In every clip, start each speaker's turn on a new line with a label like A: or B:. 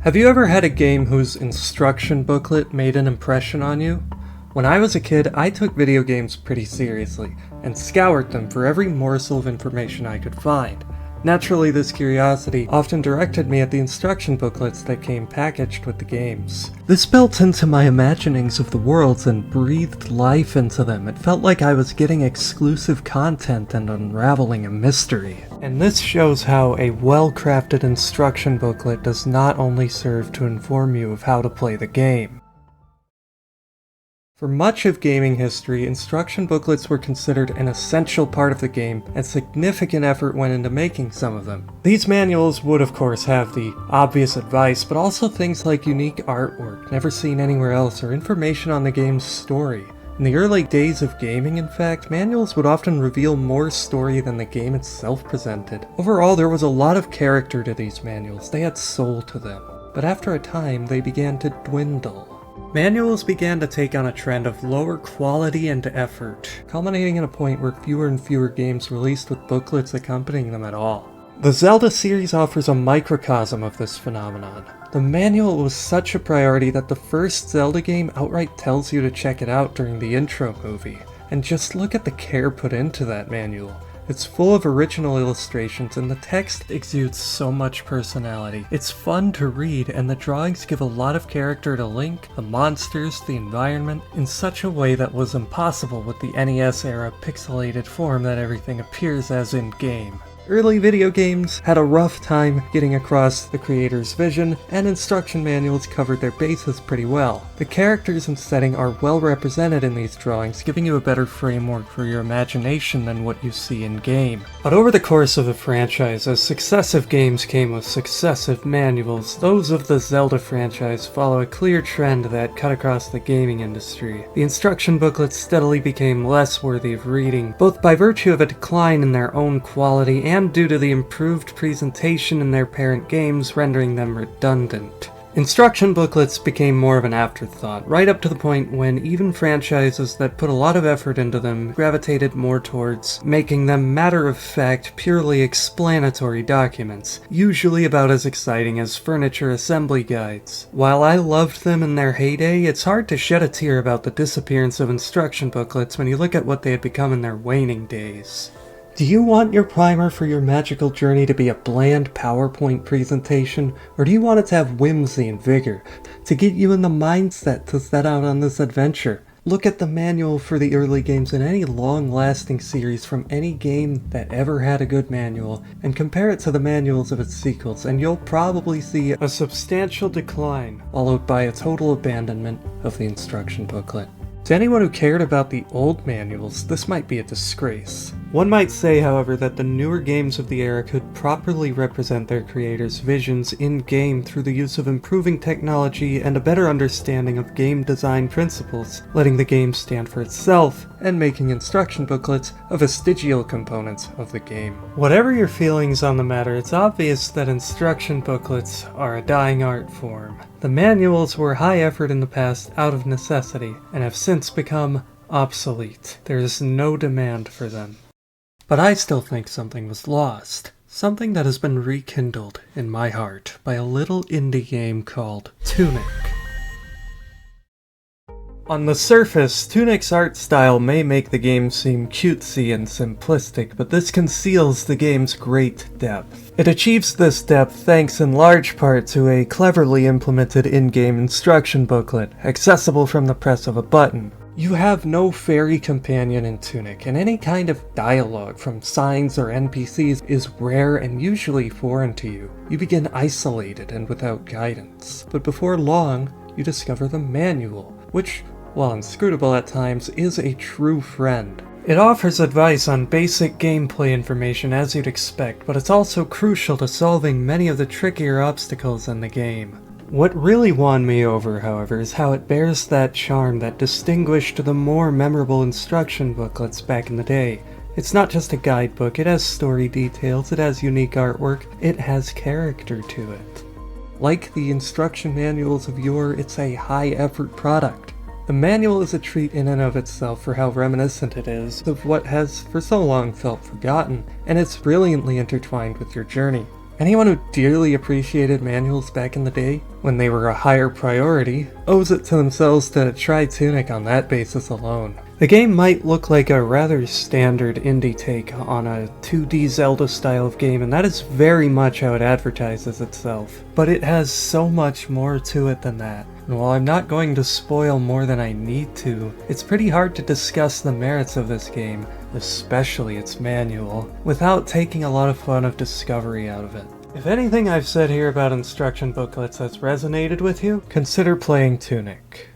A: Have you ever had a game whose instruction booklet made an impression on you? When I was a kid, I took video games pretty seriously, and scoured them for every morsel of information I could find. Naturally, this curiosity often directed me at the instruction booklets that came packaged with the games. This built into my imaginings of the worlds and breathed life into them. It felt like I was getting exclusive content and unraveling a mystery. And this shows how a well-crafted instruction booklet does not only serve to inform you of how to play the game. For much of gaming history, instruction booklets were considered an essential part of the game, and significant effort went into making some of them. These manuals would of course have the obvious advice, but also things like unique artwork never seen anywhere else or information on the game's story. In the early days of gaming, in fact, manuals would often reveal more story than the game itself presented. Overall, there was a lot of character to these manuals. They had soul to them. But after a time, they began to dwindle. Manuals began to take on a trend of lower quality and effort, culminating at a point where fewer and fewer games released with booklets accompanying them at all. The Zelda series offers a microcosm of this phenomenon. The manual was such a priority that the first Zelda game outright tells you to check it out during the intro movie. And just look at the care put into that manual. It's full of original illustrations, and the text exudes so much personality. It's fun to read, and the drawings give a lot of character to Link, the monsters, the environment, in such a way that was impossible with the NES-era pixelated form that everything appears as in-game. Early video games had a rough time getting across the creator's vision, and instruction manuals covered their bases pretty well. The characters and setting are well represented in these drawings, giving you a better framework for your imagination than what you see in-game. But over the course of the franchise, as successive games came with successive manuals, those of the Zelda franchise follow a clear trend that cut across the gaming industry. The instruction booklets steadily became less worthy of reading, both by virtue of a decline in their own quality and due to the improved presentation in their parent games rendering them redundant. Instruction booklets became more of an afterthought, right up to the point when even franchises that put a lot of effort into them gravitated more towards making them matter-of-fact, purely explanatory documents, usually about as exciting as furniture assembly guides. While I loved them in their heyday, it's hard to shed a tear about the disappearance of instruction booklets when you look at what they had become in their waning days. Do you want your primer for your magical journey to be a bland PowerPoint presentation, or do you want it to have whimsy and vigor, to get you in the mindset to set out on this adventure? Look at the manual for the early games in any long-lasting series from any game that ever had a good manual, and compare it to the manuals of its sequels, and you'll probably see a substantial decline, followed by a total abandonment of the instruction booklet. To anyone who cared about the old manuals, this might be a disgrace. One might say, however, that the newer games of the era could properly represent their creators' visions in-game through the use of improving technology and a better understanding of game design principles, letting the game stand for itself, and making instruction booklets a vestigial component of the game. Whatever your feelings on the matter, it's obvious that instruction booklets are a dying art form. The manuals were high effort in the past out of necessity, and have since become obsolete. There is no demand for them. But I still think something was lost. Something that has been rekindled in my heart by a little indie game called Tunic. On the surface, Tunic's art style may make the game seem cutesy and simplistic, but this conceals the game's great depth. It achieves this depth thanks in large part to a cleverly implemented in-game instruction booklet, accessible from the press of a button. You have no fairy companion in Tunic, and any kind of dialogue from signs or NPCs is rare and usually foreign to you. You begin isolated and without guidance. But before long, you discover the manual, which, while inscrutable at times, is a true friend. It offers advice on basic gameplay information as you'd expect, but it's also crucial to solving many of the trickier obstacles in the game. What really won me over, however, is how it bears that charm that distinguished the more memorable instruction booklets back in the day. It's not just a guidebook, it has story details, it has unique artwork, it has character to it. Like the instruction manuals of yore, it's a high-effort product. The manual is a treat in and of itself for how reminiscent it is of what has for so long felt forgotten, and it's brilliantly intertwined with your journey. Anyone who dearly appreciated manuals back in the day when they were a higher priority, owes it to themselves to try Tunic on that basis alone. The game might look like a rather standard indie take on a 2D Zelda style of game, and that is very much how it advertises itself. But it has so much more to it than that. And while I'm not going to spoil more than I need to, it's pretty hard to discuss the merits of this game, especially its manual, without taking a lot of fun of discovery out of it. If anything I've said here about instruction booklets has resonated with you, consider playing Tunic.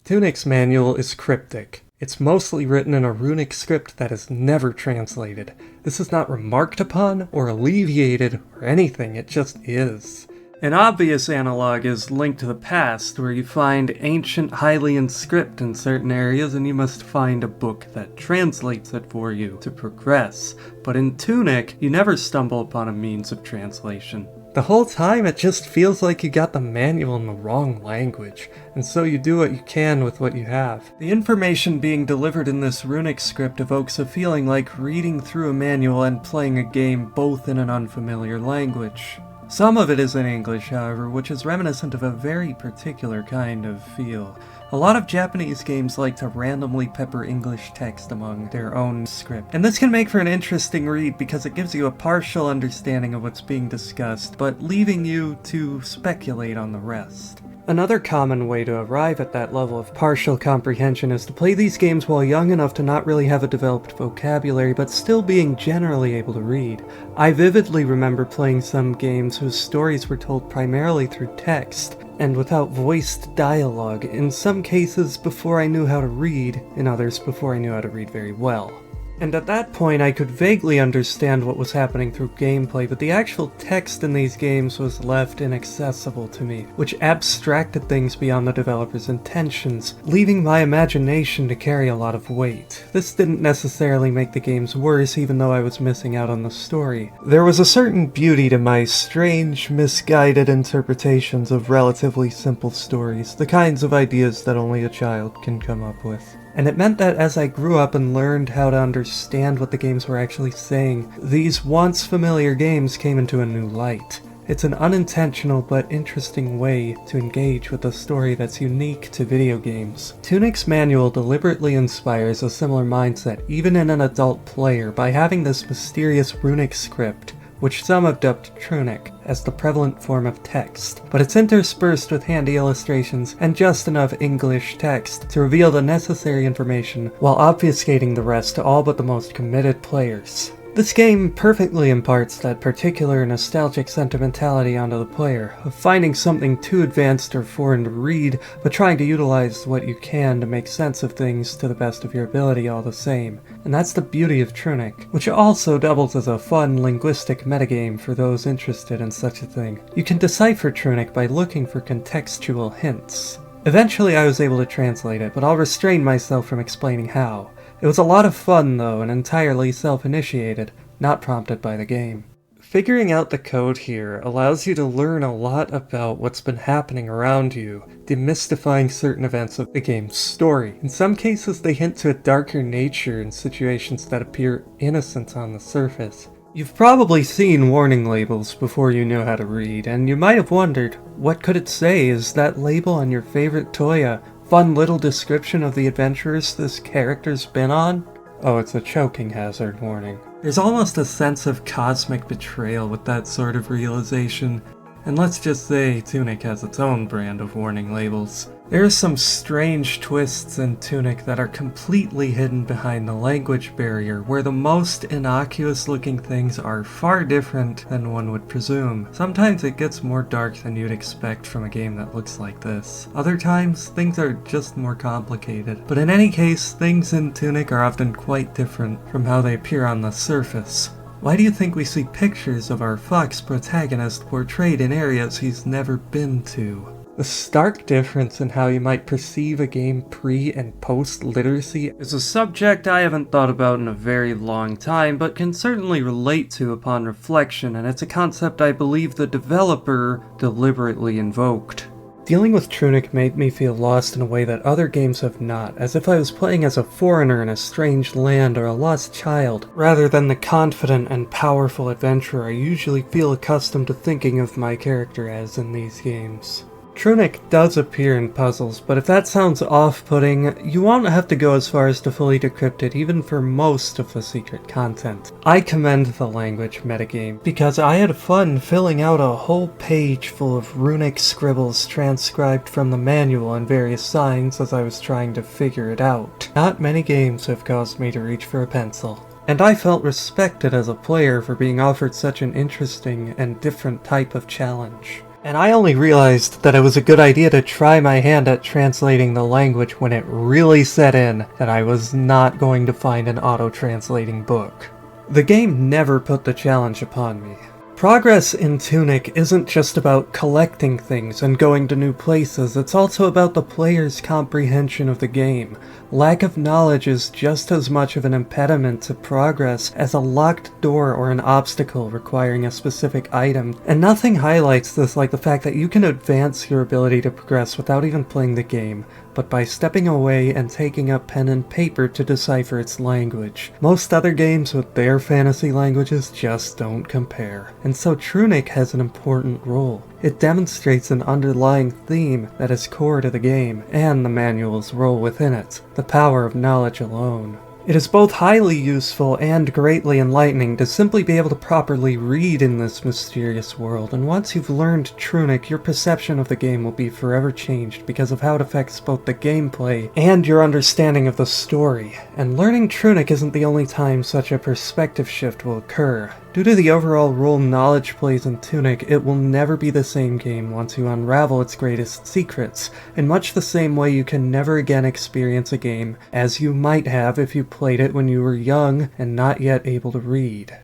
A: Tunic's manual is cryptic. It's mostly written in a Runic script that is never translated. This is not remarked upon or alleviated or anything, it just is. An obvious analog is Link to the Past, where you find ancient Hylian script in certain areas and you must find a book that translates it for you to progress. But in Tunic, you never stumble upon a means of translation. The whole time it just feels like you got the manual in the wrong language, and so you do what you can with what you have. The information being delivered in this Runic script evokes a feeling like reading through a manual and playing a game both in an unfamiliar language. Some of it is in English, however, which is reminiscent of a very particular kind of feel. A lot of Japanese games like to randomly pepper English text among their own script, and this can make for an interesting read because it gives you a partial understanding of what's being discussed, but leaving you to speculate on the rest. Another common way to arrive at that level of partial comprehension is to play these games while young enough to not really have a developed vocabulary, but still being generally able to read. I vividly remember playing some games whose stories were told primarily through text, and without voiced dialogue, in some cases before I knew how to read, in others before I knew how to read very well. And at that point I could vaguely understand what was happening through gameplay, but the actual text in these games was left inaccessible to me, which abstracted things beyond the developer's intentions, leaving my imagination to carry a lot of weight. This didn't necessarily make the games worse, even though I was missing out on the story. There was a certain beauty to my strange, misguided interpretations of relatively simple stories, the kinds of ideas that only a child can come up with. And it meant that as I grew up and learned how to understand what the games were actually saying, these once familiar games came into a new light. It's an unintentional but interesting way to engage with a story that's unique to video games. Tunic's manual deliberately inspires a similar mindset even in an adult player by having this mysterious Runic script, which some have dubbed Tunic, as the prevalent form of text, but it's interspersed with handy illustrations and just enough English text to reveal the necessary information while obfuscating the rest to all but the most committed players. This game perfectly imparts that particular nostalgic sentimentality onto the player, of finding something too advanced or foreign to read, but trying to utilize what you can to make sense of things to the best of your ability all the same. And that's the beauty of Tunic, which also doubles as a fun linguistic metagame for those interested in such a thing. You can decipher Tunic by looking for contextual hints. Eventually I was able to translate it, but I'll restrain myself from explaining how. It was a lot of fun though, and entirely self-initiated, not prompted by the game. Figuring out the code here allows you to learn a lot about what's been happening around you, demystifying certain events of the game's story. In some cases they hint to a darker nature in situations that appear innocent on the surface. You've probably seen warning labels before you know how to read, and you might have wondered, what could it say? Is that label on your favorite toy a fun little description of the adventures this character's been on? Oh, it's a choking hazard warning. There's almost a sense of cosmic betrayal with that sort of realization, and let's just say Tunic has its own brand of warning labels. There are some strange twists in Tunic that are completely hidden behind the language barrier, where the most innocuous looking things are far different than one would presume. Sometimes it gets more dark than you'd expect from a game that looks like this. Other times, things are just more complicated. But in any case, things in Tunic are often quite different from how they appear on the surface. Why do you think we see pictures of our fox protagonist portrayed in areas he's never been to? The stark difference in how you might perceive a game pre- and post-literacy is a subject I haven't thought about in a very long time, but can certainly relate to upon reflection, and it's a concept I believe the developer deliberately invoked. Dealing with Tunic made me feel lost in a way that other games have not, as if I was playing as a foreigner in a strange land or a lost child, rather than the confident and powerful adventurer I usually feel accustomed to thinking of my character as in these games. Runic does appear in puzzles, but if that sounds off-putting, you won't have to go as far as to fully decrypt it even for most of the secret content. I commend the language metagame, because I had fun filling out a whole page full of runic scribbles transcribed from the manual and various signs as I was trying to figure it out. Not many games have caused me to reach for a pencil. And I felt respected as a player for being offered such an interesting and different type of challenge. And I only realized that it was a good idea to try my hand at translating the language when it really set in that I was not going to find an auto-translating book. The game never put the challenge upon me. Progress in Tunic isn't just about collecting things and going to new places, it's also about the player's comprehension of the game. Lack of knowledge is just as much of an impediment to progress as a locked door or an obstacle requiring a specific item, and nothing highlights this like the fact that you can advance your ability to progress without even playing the game, but by stepping away and taking up pen and paper to decipher its language. Most other games with their fantasy languages just don't compare. And so Runic has an important role. It demonstrates an underlying theme that is core to the game, and the manual's role within it, the power of knowledge alone. It is both highly useful and greatly enlightening to simply be able to properly read in this mysterious world, and once you've learned Runic, your perception of the game will be forever changed because of how it affects both the gameplay and your understanding of the story. And learning Runic isn't the only time such a perspective shift will occur. Due to the overall role knowledge plays in Tunic, it will never be the same game once you unravel its greatest secrets, in much the same way you can never again experience a game as you might have if you played it when you were young and not yet able to read.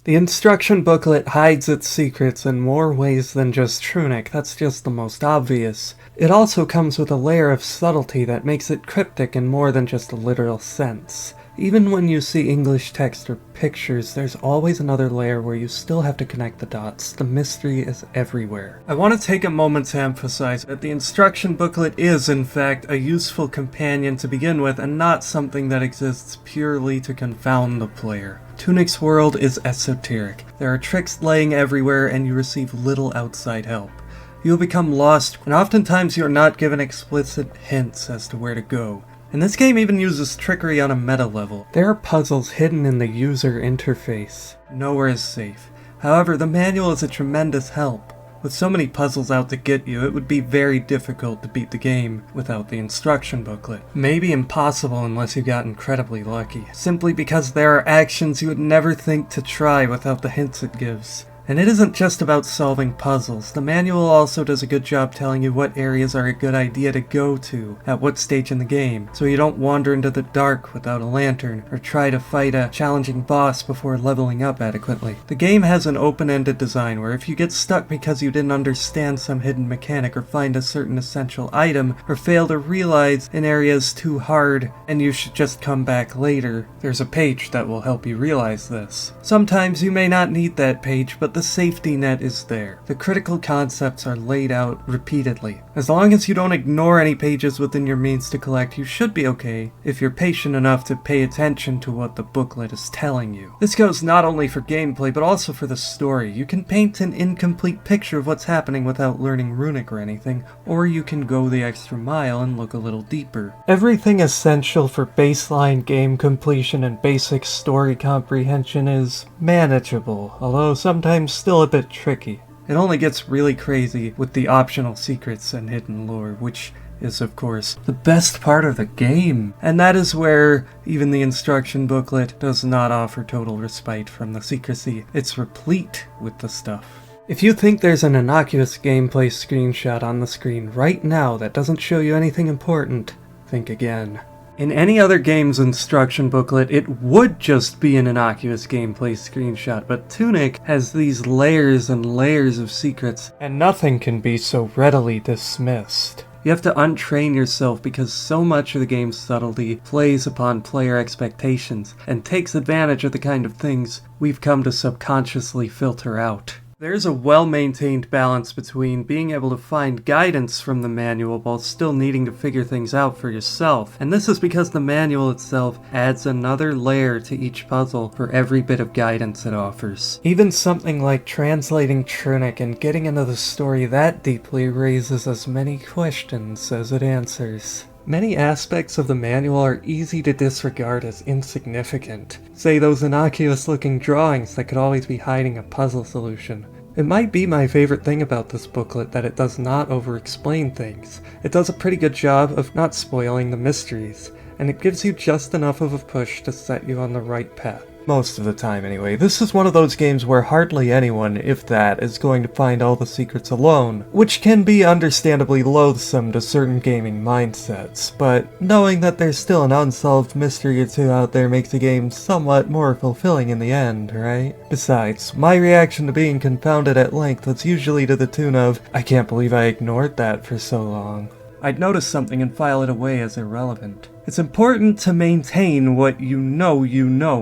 A: The instruction booklet hides its secrets in more ways than just Runic, that's just the most obvious. It also comes with a layer of subtlety that makes it cryptic in more than just a literal sense. Even when you see English text or pictures, there's always another layer where you still have to connect the dots. The mystery is everywhere. I want to take a moment to emphasize that the instruction booklet is, in fact, a useful companion to begin with, and not something that exists purely to confound the player. Tunic's world is esoteric. There are tricks laying everywhere, and you receive little outside help. You'll become lost, and oftentimes you are not given explicit hints as to where to go. And this game even uses trickery on a meta level. There are puzzles hidden in the user interface. Nowhere is safe. However, the manual is a tremendous help. With so many puzzles out to get you, it would be very difficult to beat the game without the instruction booklet. Maybe impossible unless you got incredibly lucky, simply because there are actions you would never think to try without the hints it gives. And it isn't just about solving puzzles. The manual also does a good job telling you what areas are a good idea to go to at what stage in the game, so you don't wander into the dark without a lantern, or try to fight a challenging boss before leveling up adequately. The game has an open-ended design where if you get stuck because you didn't understand some hidden mechanic or find a certain essential item, or fail to realize an area is too hard and you should just come back later, there's a page that will help you realize this. Sometimes you may not need that page, but the safety net is there. The critical concepts are laid out repeatedly. As long as you don't ignore any pages within your means to collect, you should be okay if you're patient enough to pay attention to what the booklet is telling you. This goes not only for gameplay, but also for the story. You can paint an incomplete picture of what's happening without learning Runic or anything, or you can go the extra mile and look a little deeper. Everything essential for baseline game completion and basic story comprehension is manageable, although sometimes still a bit tricky. It only gets really crazy with the optional secrets and hidden lore, which is, of course, the best part of the game. And that is where even the instruction booklet does not offer total respite from the secrecy. It's replete with the stuff. If you think there's an innocuous gameplay screenshot on the screen right now that doesn't show you anything important, think again. In any other game's instruction booklet, it would just be an innocuous gameplay screenshot, but Tunic has these layers and layers of secrets, and nothing can be so readily dismissed. You have to untrain yourself because so much of the game's subtlety plays upon player expectations, and takes advantage of the kind of things we've come to subconsciously filter out. There's a well-maintained balance between being able to find guidance from the manual while still needing to figure things out for yourself, and this is because the manual itself adds another layer to each puzzle for every bit of guidance it offers. Even something like translating Tunic and getting into the story that deeply raises as many questions as it answers. Many aspects of the manual are easy to disregard as insignificant. Say those innocuous-looking drawings that could always be hiding a puzzle solution. It might be my favorite thing about this booklet that it does not over-explain things. It does a pretty good job of not spoiling the mysteries, and it gives you just enough of a push to set you on the right path. Most of the time anyway. This is one of those games where hardly anyone, if that, is going to find all the secrets alone, which can be understandably loathsome to certain gaming mindsets, but knowing that there's still an unsolved mystery or two out there makes the game somewhat more fulfilling in the end, right? Besides, my reaction to being confounded at length was usually to the tune of, I can't believe I ignored that for so long. I'd notice something and file it away as irrelevant. It's important to maintain what you know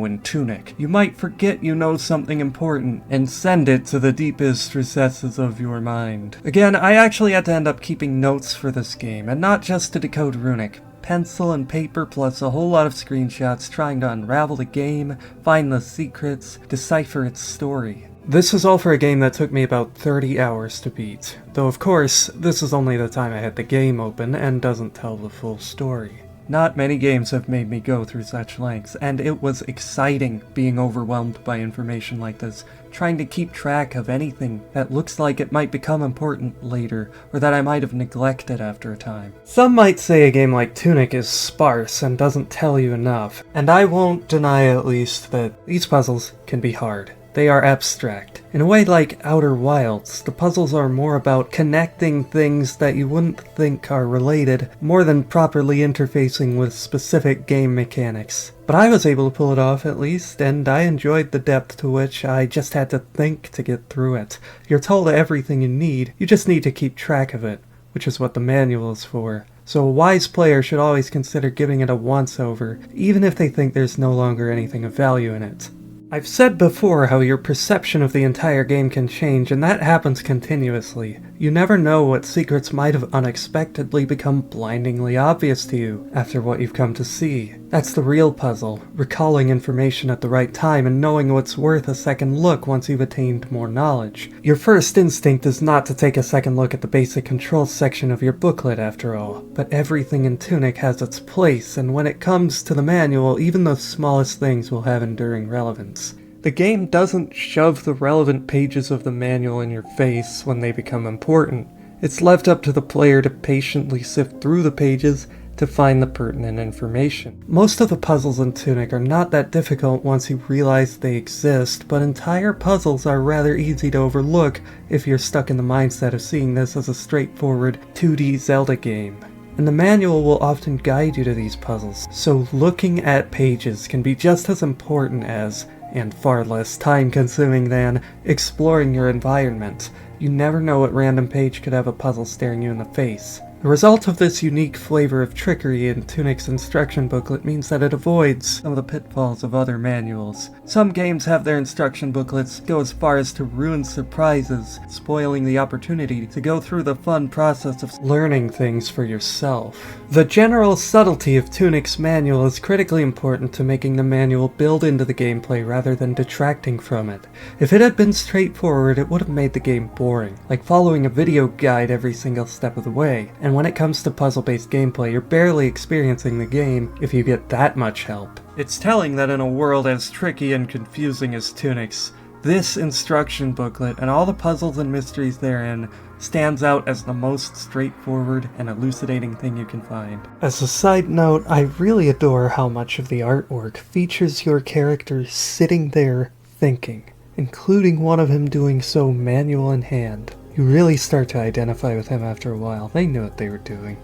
A: in Tunic. You might forget you know something important and send it to the deepest recesses of your mind. Again, I actually had to end up keeping notes for this game, and not just to decode Runic. Pencil and paper plus a whole lot of screenshots trying to unravel the game, find the secrets, decipher its story. This was all for a game that took me about 30 hours to beat, though of course, this is only the time I had the game open and doesn't tell the full story. Not many games have made me go through such lengths, and it was exciting being overwhelmed by information like this, trying to keep track of anything that looks like it might become important later, or that I might have neglected after a time. Some might say a game like Tunic is sparse and doesn't tell you enough, and I won't deny at least that these puzzles can be hard. They are abstract. In a way like Outer Wilds, the puzzles are more about connecting things that you wouldn't think are related, more than properly interfacing with specific game mechanics. But I was able to pull it off at least, and I enjoyed the depth to which I just had to think to get through it. You're told everything you need, you just need to keep track of it, which is what the manual is for. So a wise player should always consider giving it a once-over, even if they think there's no longer anything of value in it. I've said before how your perception of the entire game can change, and that happens continuously. You never know what secrets might have unexpectedly become blindingly obvious to you after what you've come to see. That's the real puzzle, recalling information at the right time and knowing what's worth a second look once you've attained more knowledge. Your first instinct is not to take a second look at the basic controls section of your booklet after all, but everything in Tunic has its place, and when it comes to the manual, even the smallest things will have enduring relevance. The game doesn't shove the relevant pages of the manual in your face when they become important. It's left up to the player to patiently sift through the pages to find the pertinent information. Most of the puzzles in Tunic are not that difficult once you realize they exist, but entire puzzles are rather easy to overlook if you're stuck in the mindset of seeing this as a straightforward 2D Zelda game. And the manual will often guide you to these puzzles, so looking at pages can be just as important as, and far less time-consuming than, exploring your environment. You never know what random page could have a puzzle staring you in the face. The result of this unique flavor of trickery in Tunic's instruction booklet means that it avoids some of the pitfalls of other manuals. Some games have their instruction booklets go as far as to ruin surprises, spoiling the opportunity to go through the fun process of learning things for yourself. The general subtlety of Tunic's manual is critically important to making the manual build into the gameplay rather than detracting from it. If it had been straightforward, it would have made the game boring, like following a video guide every single step of the way. And when it comes to puzzle-based gameplay, you're barely experiencing the game if you get that much help. It's telling that in a world as tricky and confusing as Tunic's, this instruction booklet and all the puzzles and mysteries therein stands out as the most straightforward and elucidating thing you can find. As a side note, I really adore how much of the artwork features your character sitting there thinking, including one of him doing so manual in hand. You really start to identify with him after a while. They knew what they were doing.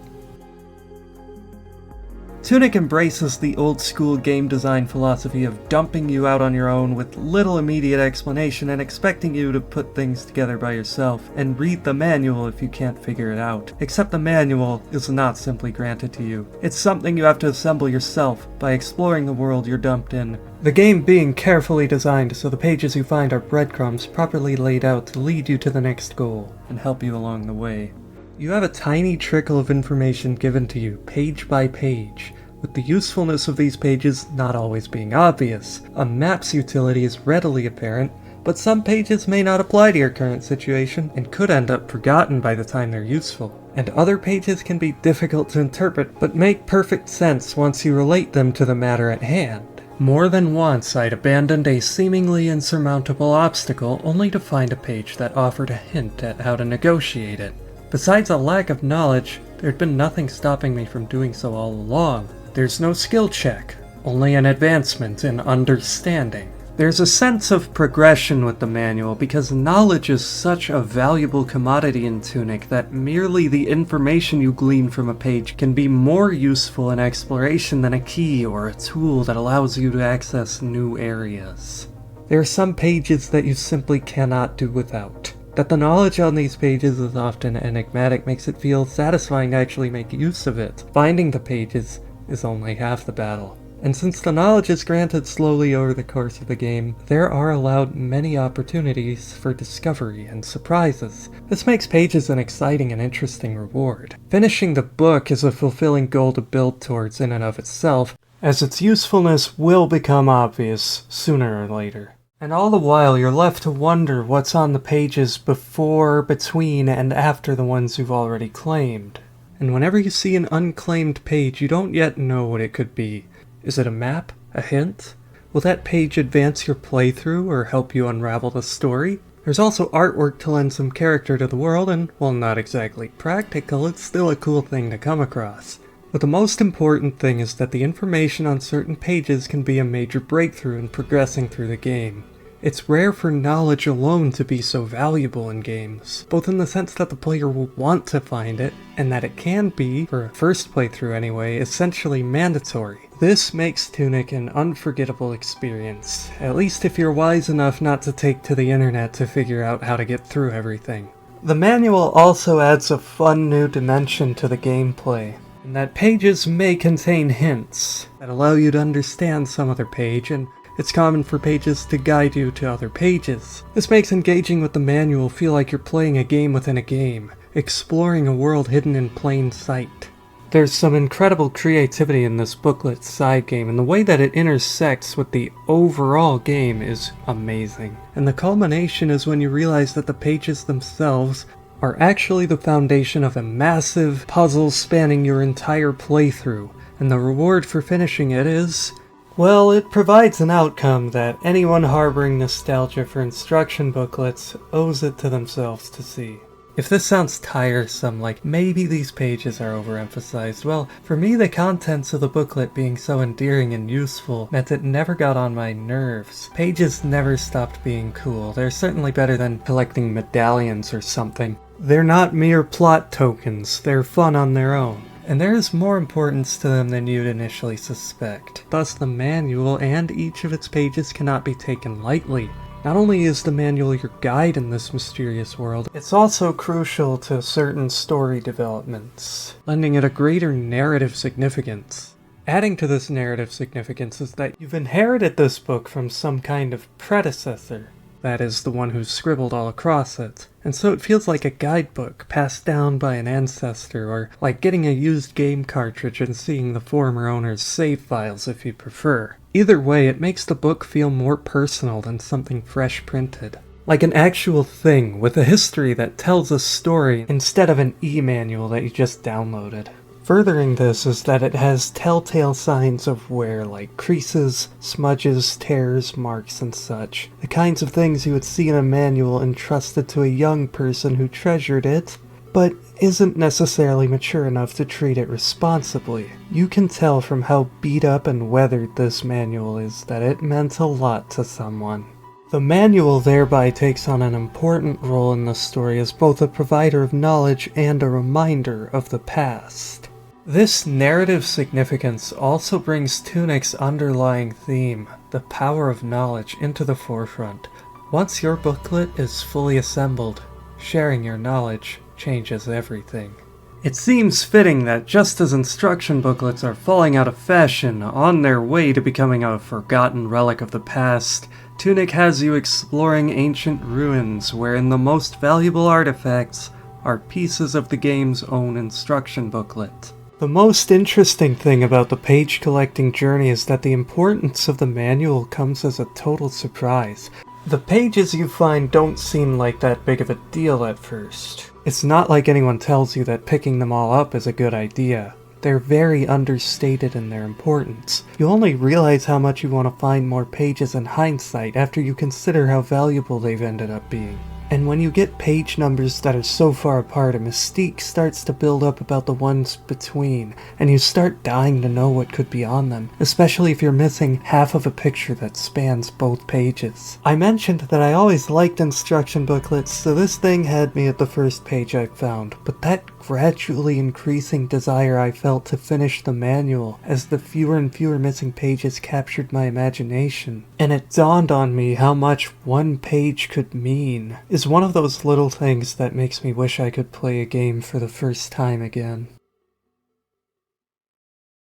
A: Tunic embraces the old-school game design philosophy of dumping you out on your own with little immediate explanation and expecting you to put things together by yourself and read the manual if you can't figure it out. Except the manual is not simply granted to you. It's something you have to assemble yourself by exploring the world you're dumped in. The game being carefully designed so the pages you find are breadcrumbs properly laid out to lead you to the next goal and help you along the way. You have a tiny trickle of information given to you, page by page, with the usefulness of these pages not always being obvious. A map's utility is readily apparent, but some pages may not apply to your current situation and could end up forgotten by the time they're useful. And other pages can be difficult to interpret, but make perfect sense once you relate them to the matter at hand. More than once I'd abandoned a seemingly insurmountable obstacle only to find a page that offered a hint at how to negotiate it. Besides a lack of knowledge, there'd been nothing stopping me from doing so all along. There's no skill check, only an advancement in understanding. There's a sense of progression with the manual because knowledge is such a valuable commodity in Tunic that merely the information you glean from a page can be more useful in exploration than a key or a tool that allows you to access new areas. There are some pages that you simply cannot do without. That the knowledge on these pages is often enigmatic makes it feel satisfying to actually make use of it. Finding the pages is only half the battle. And since the knowledge is granted slowly over the course of the game, there are allowed many opportunities for discovery and surprises. This makes pages an exciting and interesting reward. Finishing the book is a fulfilling goal to build towards in and of itself, as its usefulness will become obvious sooner or later. And all the while you're left to wonder what's on the pages before, between, and after the ones you've already claimed. And whenever you see an unclaimed page, you don't yet know what it could be. Is it a map? A hint? Will that page advance your playthrough or help you unravel the story? There's also artwork to lend some character to the world, and while not exactly practical, it's still a cool thing to come across. But the most important thing is that the information on certain pages can be a major breakthrough in progressing through the game. It's rare for knowledge alone to be so valuable in games, both in the sense that the player will want to find it, and that it can be, for a first playthrough anyway, essentially mandatory. This makes Tunic an unforgettable experience, at least if you're wise enough not to take to the internet to figure out how to get through everything. The manual also adds a fun new dimension to the gameplay, in that pages may contain hints that allow you to understand some other page, and it's common for pages to guide you to other pages. This makes engaging with the manual feel like you're playing a game within a game, exploring a world hidden in plain sight. There's some incredible creativity in this booklet side game, and the way that it intersects with the overall game is amazing. And the culmination is when you realize that the pages themselves are actually the foundation of a massive puzzle spanning your entire playthrough, and the reward for finishing it is, well, it provides an outcome that anyone harboring nostalgia for instruction booklets owes it to themselves to see. If this sounds tiresome, like maybe these pages are overemphasized, well, for me the contents of the booklet being so endearing and useful meant it never got on my nerves. Pages never stopped being cool. They're certainly better than collecting medallions or something. They're not mere plot tokens, they're fun on their own. And there is more importance to them than you'd initially suspect. Thus the manual and each of its pages cannot be taken lightly. Not only is the manual your guide in this mysterious world, it's also crucial to certain story developments, lending it a greater narrative significance. Adding to this narrative significance is that you've inherited this book from some kind of predecessor. That is, the one who scribbled all across it. And so it feels like a guidebook passed down by an ancestor, or like getting a used game cartridge and seeing the former owner's save files if you prefer. Either way, it makes the book feel more personal than something fresh printed. Like an actual thing with a history that tells a story instead of an e-manual that you just downloaded. Furthering this is that it has telltale signs of wear like creases, smudges, tears, marks, and such. The kinds of things you would see in a manual entrusted to a young person who treasured it, but isn't necessarily mature enough to treat it responsibly. You can tell from how beat up and weathered this manual is that it meant a lot to someone. The manual thereby takes on an important role in the story as both a provider of knowledge and a reminder of the past. This narrative significance also brings Tunic's underlying theme, the power of knowledge, into the forefront. Once your booklet is fully assembled, sharing your knowledge changes everything. It seems fitting that just as instruction booklets are falling out of fashion, on their way to becoming a forgotten relic of the past, Tunic has you exploring ancient ruins wherein the most valuable artifacts are pieces of the game's own instruction booklet. The most interesting thing about the page collecting journey is that the importance of the manual comes as a total surprise. The pages you find don't seem like that big of a deal at first. It's not like anyone tells you that picking them all up is a good idea. They're very understated in their importance. You only realize how much you want to find more pages in hindsight after you consider how valuable they've ended up being. And when you get page numbers that are so far apart, a mystique starts to build up about the ones between, and you start dying to know what could be on them, especially if you're missing half of a picture that spans both pages. I mentioned that I always liked instruction booklets, so this thing had me at the first page I found, but that gradually increasing desire I felt to finish the manual as the fewer and fewer missing pages captured my imagination. And it dawned on me how much one page could mean. Is one of those little things that makes me wish I could play a game for the first time again.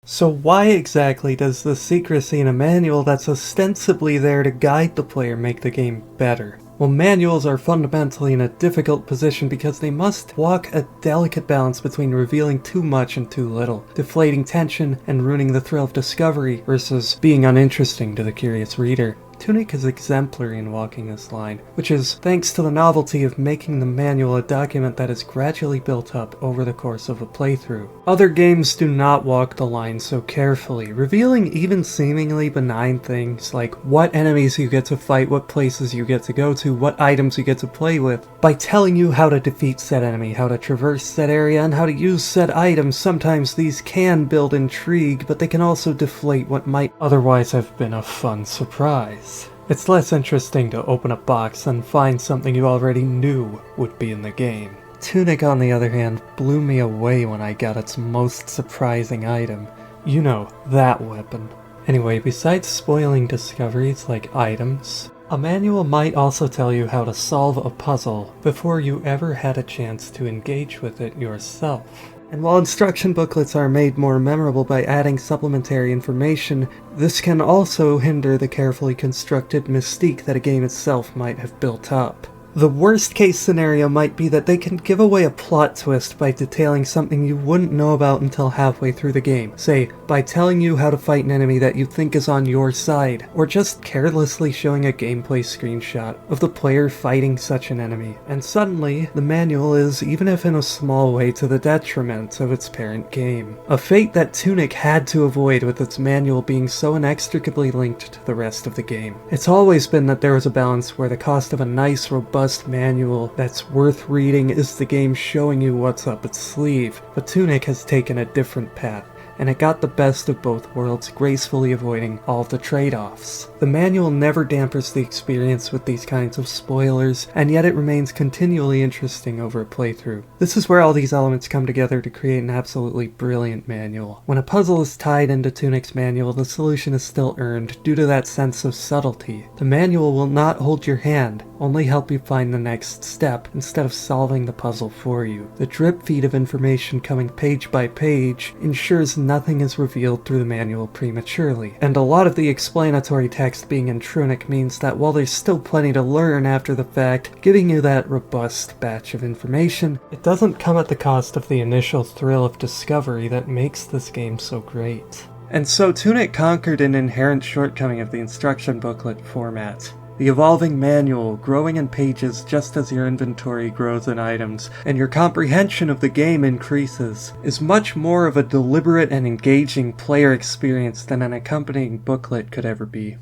A: So why exactly does the secrecy in a manual that's ostensibly there to guide the player make the game better? Well, manuals are fundamentally in a difficult position because they must walk a delicate balance between revealing too much and too little, deflating tension and ruining the thrill of discovery versus being uninteresting to the curious reader. Tunic is exemplary in walking this line, which is thanks to the novelty of making the manual a document that is gradually built up over the course of a playthrough. Other games do not walk the line so carefully, revealing even seemingly benign things like what enemies you get to fight, what places you get to go to, what items you get to play with, by telling you how to defeat said enemy, how to traverse said area, and how to use said items. Sometimes these can build intrigue, but they can also deflate what might otherwise have been a fun surprise. It's less interesting to open a box than find something you already knew would be in the game. Tunic, on the other hand, blew me away when I got its most surprising item. You know, that weapon. Anyway, besides spoiling discoveries like items, a manual might also tell you how to solve a puzzle before you ever had a chance to engage with it yourself. And while instruction booklets are made more memorable by adding supplementary information, this can also hinder the carefully constructed mystique that a game itself might have built up. The worst case scenario might be that they can give away a plot twist by detailing something you wouldn't know about until halfway through the game, say, by telling you how to fight an enemy that you think is on your side, or just carelessly showing a gameplay screenshot of the player fighting such an enemy, and suddenly, the manual is, even if in a small way, to the detriment of its parent game. A fate that Tunic had to avoid with its manual being so inextricably linked to the rest of the game. It's always been that there was a balance where the cost of a nice, robust manual that's worth reading is the game showing you what's up its sleeve, but Tunic has taken a different path, and it got the best of both worlds, gracefully avoiding all of the trade-offs. The manual never dampers the experience with these kinds of spoilers, and yet it remains continually interesting over a playthrough. This is where all these elements come together to create an absolutely brilliant manual. When a puzzle is tied into Tunic's manual, the solution is still earned due to that sense of subtlety. The manual will not hold your hand, only help you find the next step instead of solving the puzzle for you. The drip feed of information coming page by page ensures nothing is revealed through the manual prematurely, and a lot of the explanatory text being in Runic means that while there's still plenty to learn after the fact, giving you that robust batch of information, it doesn't come at the cost of the initial thrill of discovery that makes this game so great. And so Tunic conquered an inherent shortcoming of the instruction booklet format. The evolving manual, growing in pages just as your inventory grows in items, and your comprehension of the game increases, is much more of a deliberate and engaging player experience than an accompanying booklet could ever be.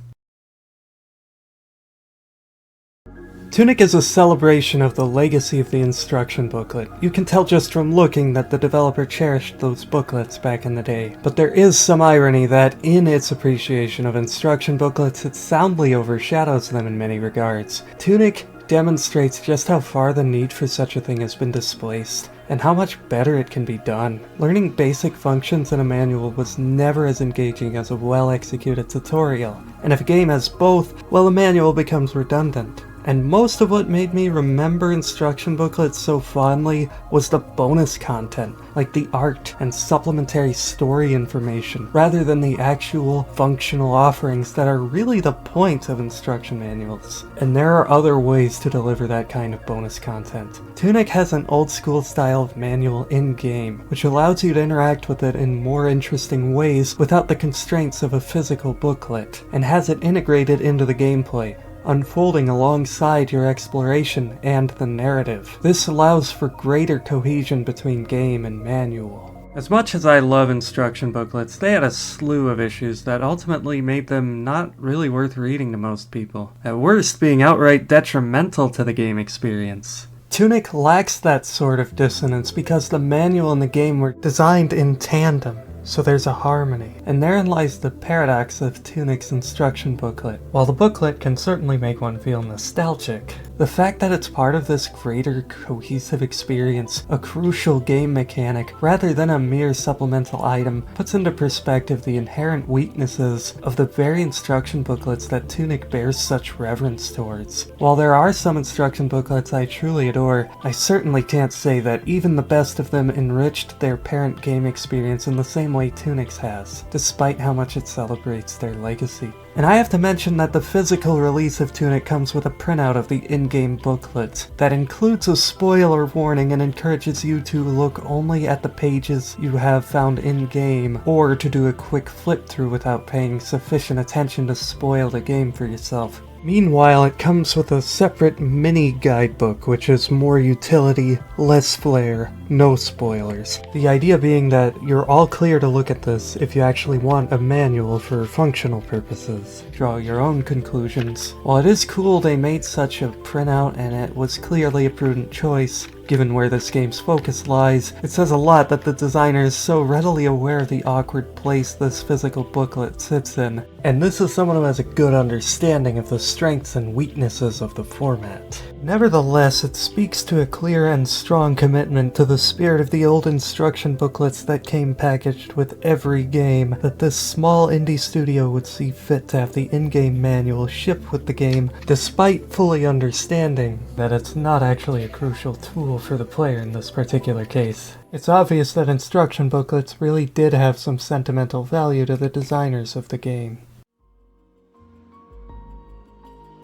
A: Tunic is a celebration of the legacy of the instruction booklet. You can tell just from looking that the developer cherished those booklets back in the day. But there is some irony that, in its appreciation of instruction booklets, it soundly overshadows them in many regards. Tunic demonstrates just how far the need for such a thing has been displaced, and how much better it can be done. Learning basic functions in a manual was never as engaging as a well-executed tutorial, and if a game has both, well, the manual becomes redundant. And most of what made me remember instruction booklets so fondly was the bonus content, like the art and supplementary story information, rather than the actual functional offerings that are really the point of instruction manuals. And there are other ways to deliver that kind of bonus content. Tunic has an old school style of manual in-game, which allows you to interact with it in more interesting ways without the constraints of a physical booklet, and has it integrated into the gameplay, unfolding alongside your exploration and the narrative. This allows for greater cohesion between game and manual. As much as I love instruction booklets, they had a slew of issues that ultimately made them not really worth reading to most people, at worst being outright detrimental to the game experience. Tunic lacks that sort of dissonance because the manual and the game were designed in tandem, so there's a harmony. And therein lies the paradox of Tunic's instruction booklet. While the booklet can certainly make one feel nostalgic, the fact that it's part of this greater cohesive experience, a crucial game mechanic, rather than a mere supplemental item, puts into perspective the inherent weaknesses of the very instruction booklets that Tunic bears such reverence towards. While there are some instruction booklets I truly adore, I certainly can't say that even the best of them enriched their parent game experience in the same way Tunic's has, despite how much it celebrates their legacy. And I have to mention that the physical release of Tunic comes with a printout of the in-game booklet that includes a spoiler warning and encourages you to look only at the pages you have found in-game, or to do a quick flip through without paying sufficient attention to spoil the game for yourself. Meanwhile, it comes with a separate mini guidebook, which is more utility, less flair, no spoilers. The idea being that you're all clear to look at this if you actually want a manual for functional purposes. Draw your own conclusions. While it is cool they made such a printout and it was clearly a prudent choice, given where this game's focus lies, it says a lot that the designer is so readily aware of the awkward place this physical booklet sits in, and this is someone who has a good understanding of the strengths and weaknesses of the format. Nevertheless, it speaks to a clear and strong commitment to the spirit of the old instruction booklets that came packaged with every game, that this small indie studio would see fit to have the in-game manual ship with the game, despite fully understanding that it's not actually a crucial tool for the player in this particular case. It's obvious that instruction booklets really did have some sentimental value to the designers of the game.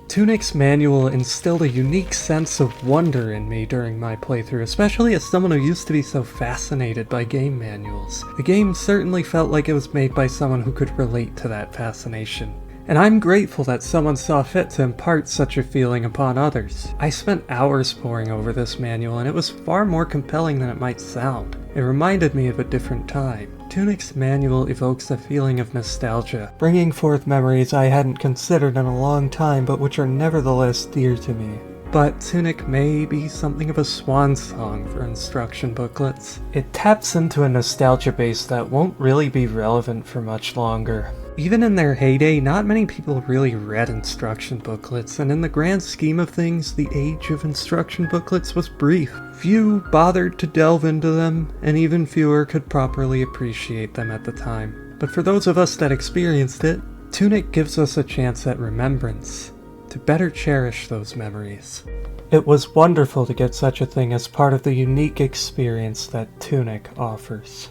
A: Tunic's manual instilled a unique sense of wonder in me during my playthrough, especially as someone who used to be so fascinated by game manuals. The game certainly felt like it was made by someone who could relate to that fascination. And I'm grateful that someone saw fit to impart such a feeling upon others. I spent hours poring over this manual, and it was far more compelling than it might sound. It reminded me of a different time. Tunic's manual evokes a feeling of nostalgia, bringing forth memories I hadn't considered in a long time, but which are nevertheless dear to me. But Tunic may be something of a swan song for instruction booklets. It taps into a nostalgia base that won't really be relevant for much longer. Even in their heyday, not many people really read instruction booklets, and in the grand scheme of things, the age of instruction booklets was brief. Few bothered to delve into them, and even fewer could properly appreciate them at the time. But for those of us that experienced it, Tunic gives us a chance at remembrance, to better cherish those memories. It was wonderful to get such a thing as part of the unique experience that Tunic offers.